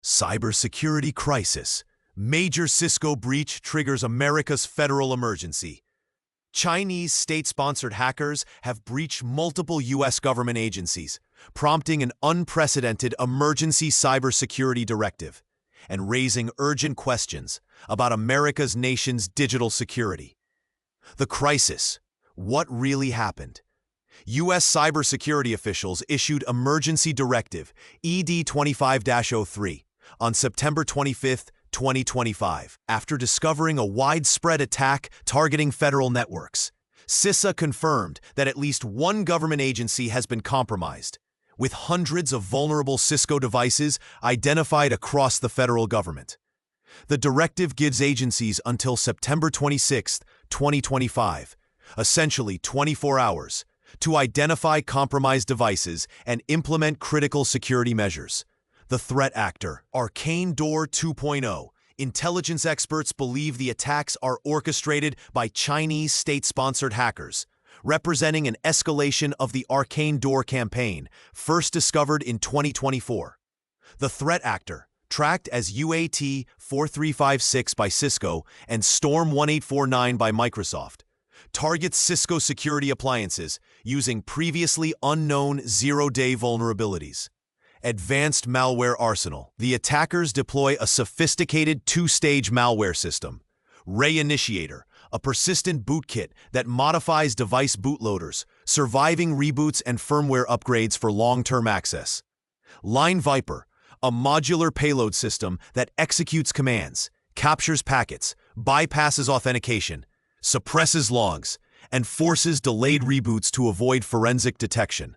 Cybersecurity crisis. Major Cisco breach triggers America's federal emergency. Chinese state-sponsored hackers have breached multiple U.S. government agencies, prompting an unprecedented emergency cybersecurity directive and raising urgent questions about America's nation's digital security. The crisis. What really happened? U.S. cybersecurity officials issued Emergency Directive ED 25-03 on September 25, 2025, after discovering a widespread attack targeting federal networks. CISA confirmed that at least one government agency has been compromised, with hundreds of vulnerable Cisco devices identified across the federal government. The directive gives agencies until September 26, 2025, essentially 24 hours, to identify compromised devices and implement critical security measures. The threat actor, ArcaneDoor 2.0. Intelligence experts believe the attacks are orchestrated by Chinese state-sponsored hackers, representing an escalation of the ArcaneDoor campaign, first discovered in 2024. The threat actor, tracked as UAT 4356 by Cisco and Storm 1849 by Microsoft, targets Cisco security appliances using previously unknown zero-day vulnerabilities. Advanced malware arsenal. The attackers deploy a sophisticated two-stage malware system. Ray Initiator, a persistent bootkit that modifies device bootloaders, surviving reboots and firmware upgrades for long-term access. Line Viper, a modular payload system that executes commands, captures packets, bypasses authentication, suppresses logs, and forces delayed reboots to avoid forensic detection.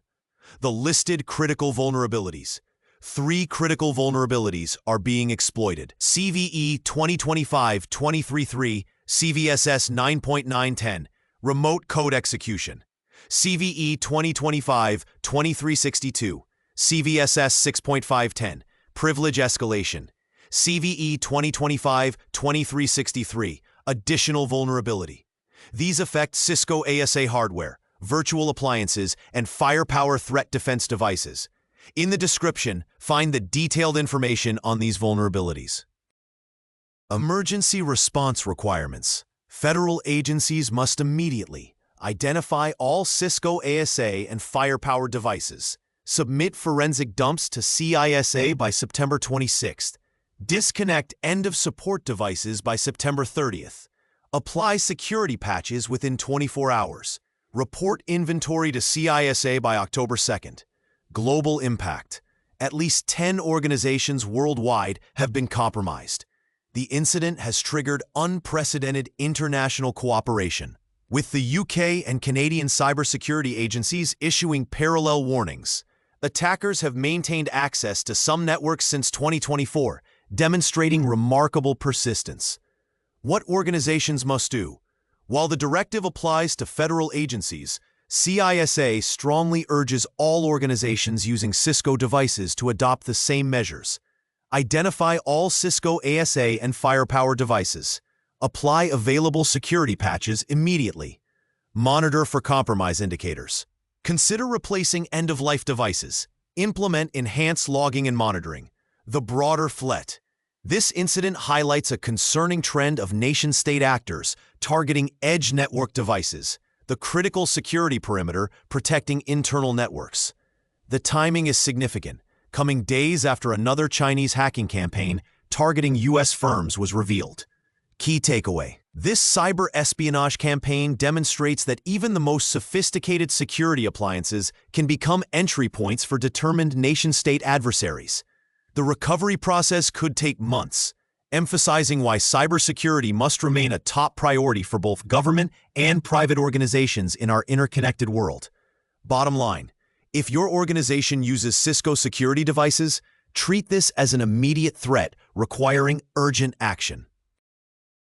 The listed critical vulnerabilities. 3 critical vulnerabilities are being exploited. CVE 2025-233, CVSS 9.910, Remote Code Execution. CVE 2025-2362, CVSS 6.510, Privilege Escalation. CVE 2025-2363, Additional Vulnerability. These affect Cisco ASA hardware, virtual appliances, and firepower threat defense devices. In the description, find the detailed information on these vulnerabilities. Emergency response requirements. Federal agencies must immediately identify all Cisco ASA and firepower devices, submit forensic dumps to CISA by September 26th, disconnect end-of-support devices by September 30th, apply security patches within 24 hours, report inventory to CISA by October 2nd. Global impact. At least 10 organizations worldwide have been compromised. The incident has triggered unprecedented international cooperation, with the UK and Canadian cybersecurity agencies issuing parallel warnings. Attackers have maintained access to some networks since 2024, demonstrating remarkable persistence. What organizations must do? While the directive applies to federal agencies, CISA strongly urges all organizations using Cisco devices to adopt the same measures. Identify all Cisco ASA and firepower devices. Apply available security patches immediately. Monitor for compromise indicators. Consider replacing end-of-life devices. Implement enhanced logging and monitoring. The broader FLET. This incident highlights a concerning trend of nation-state actors targeting edge network devices, the critical security perimeter protecting internal networks. The timing is significant, coming days after another Chinese hacking campaign targeting U.S. firms was revealed. Key takeaway. This cyber espionage campaign demonstrates that even the most sophisticated security appliances can become entry points for determined nation-state adversaries. The recovery process could take months, emphasizing why cybersecurity must remain a top priority for both government and private organizations in our interconnected world. Bottom line, if your organization uses Cisco security devices, treat this as an immediate threat requiring urgent action.